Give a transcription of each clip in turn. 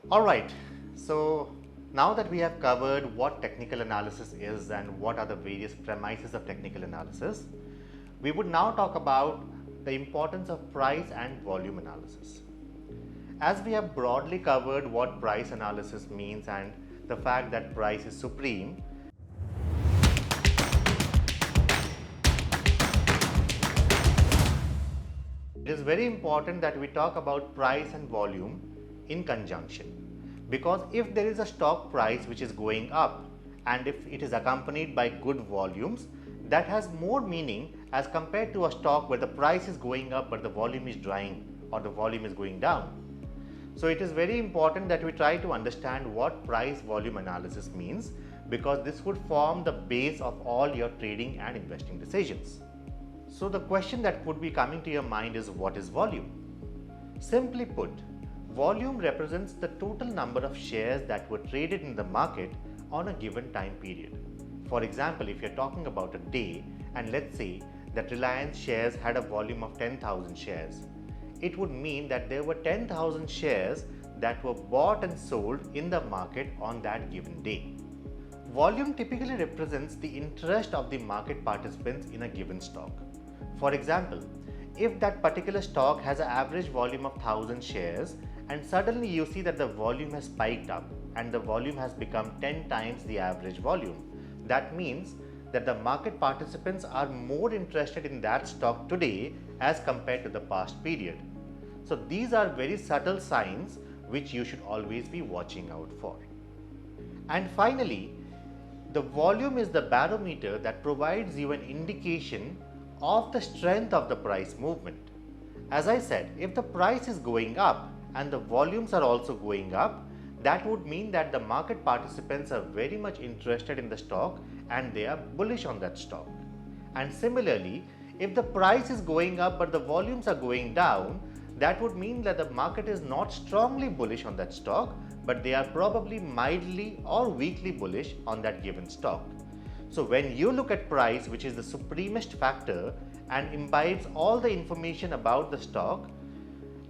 Alright, so now that we have covered what technical analysis is and what are the various premises of technical analysis, we would now talk about the importance of price and volume analysis. As we have broadly covered what price analysis means and the fact that price is supreme, it is very important that we talk about price and volume in conjunction, because if there is a stock price which is going up and if it is accompanied by good volumes, that has more meaning as compared to a stock where the price is going up but the volume is drying or the volume is going down. So it is very important that we try to understand what price volume analysis means, because this would form the base of all your trading and investing decisions. So the question that would be coming to your mind is, what is volume? Simply put, volume represents the total number of shares that were traded in the market on a given time period. For example, if you're talking about a day and let's say that Reliance shares had a volume of 10,000 shares, it would mean that there were 10,000 shares that were bought and sold in the market on that given day. Volume typically represents the interest of the market participants in a given stock. For example, if that particular stock has an average volume of 1000 shares and suddenly you see that the volume has spiked up and the volume has become 10 times the average volume, that means that the market participants are more interested in that stock today as compared to the past period. So these are very subtle signs which you should always be watching out for. And finally, the volume is the barometer that provides you an indication of the strength of the price movement. As I said, if the price is going up and the volumes are also going up, that would mean that the market participants are very much interested in the stock and they are bullish on that stock. And similarly, if the price is going up but the volumes are going down, that would mean that the market is not strongly bullish on that stock, but they are probably mildly or weakly bullish on that given stock. So when you look at price, which is the supremest factor and imbibes all the information about the stock,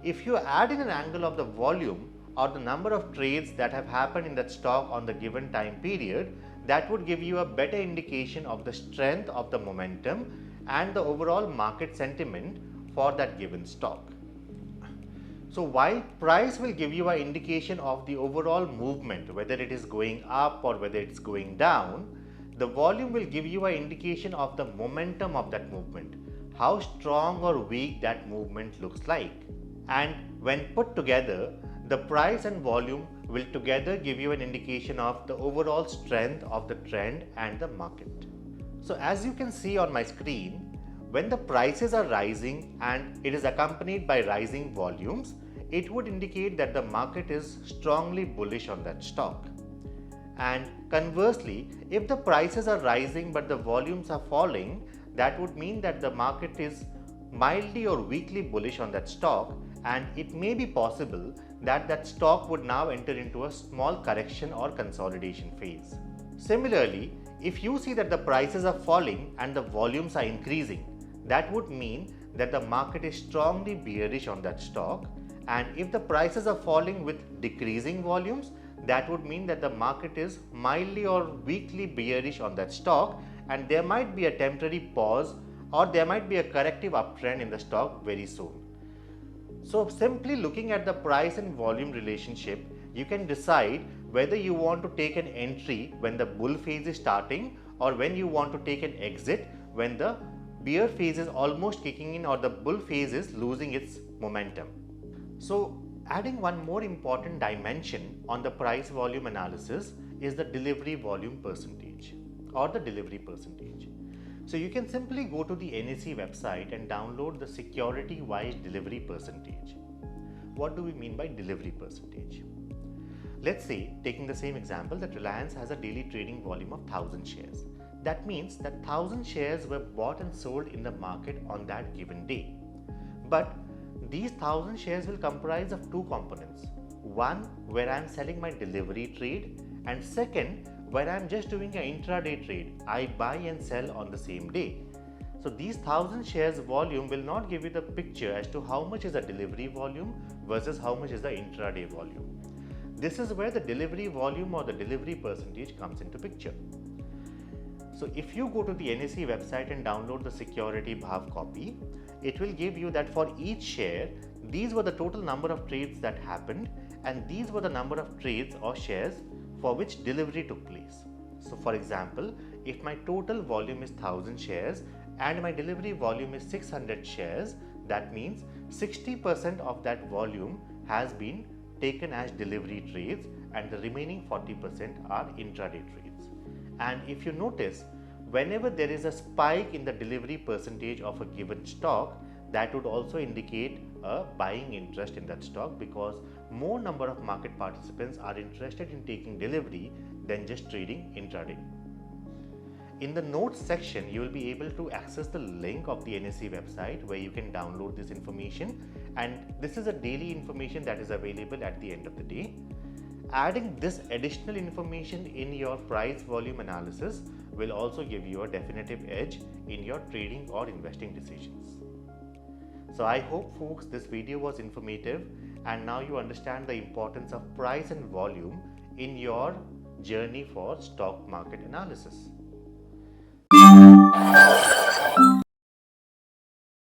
if you add in an angle of the volume or the number of trades that have happened in that stock on the given time period, that would give you a better indication of the strength of the momentum and the overall market sentiment for that given stock. So while price will give you an indication of the overall movement, whether it is going up or whether it's going down, the volume will give you an indication of the momentum of that movement, how strong or weak that movement looks like. And when put together, the price and volume will together give you an indication of the overall strength of the trend and the market. So as you can see on my screen, when the prices are rising and it is accompanied by rising volumes, it would indicate that the market is strongly bullish on that stock. And conversely, if the prices are rising but the volumes are falling, that would mean that the market is mildly or weakly bullish on that stock, and it may be possible that that stock would now enter into a small correction or consolidation phase. Similarly, if you see that the prices are falling and the volumes are increasing, that would mean that the market is strongly bearish on that stock, and if the prices are falling with decreasing volumes, that would mean that the market is mildly or weakly bearish on that stock, and there might be a temporary pause or there might be a corrective uptrend in the stock very soon. So simply looking at the price and volume relationship, you can decide whether you want to take an entry when the bull phase is starting or when you want to take an exit when the bear phase is almost kicking in or the bull phase is losing its momentum. So adding one more important dimension on the price volume analysis is the delivery volume percentage or the delivery percentage. So you can simply go to the NSE website and download the security wise delivery percentage. What do we mean by delivery percentage? Let's say, taking the same example, that Reliance has a daily trading volume of 1000 shares. That means that 1000 shares were bought and sold in the market on that given day. But these 1000 shares will comprise of two components. One, where I am selling my delivery trade, and second, where I am just doing an intraday trade. I buy and sell on the same day. So these 1000 shares volume will not give you the picture as to how much is the delivery volume versus how much is the intraday volume. This is where the delivery volume or the delivery percentage comes into picture. So if you go to the NSE website and download the security Bhav copy, it will give you that for each share, these were the total number of trades that happened, and these were the number of trades or shares for which delivery took place. So for example, if my total volume is 1000 shares and my delivery volume is 600 shares, that means 60% of that volume has been taken as delivery trades and the remaining 40% are intraday trades. And if you notice, whenever there is a spike in the delivery percentage of a given stock, that would also indicate a buying interest in that stock, because more number of market participants are interested in taking delivery than just trading intraday. In the notes section, you will be able to access the link of the NSE website where you can download this information, and this is a daily information that is available at the end of the day. Adding this additional information in your price volume analysis will also give you a definitive edge in your trading or investing decisions. So I hope folks this video was informative, and now you understand the importance of price and volume in your journey for stock market analysis.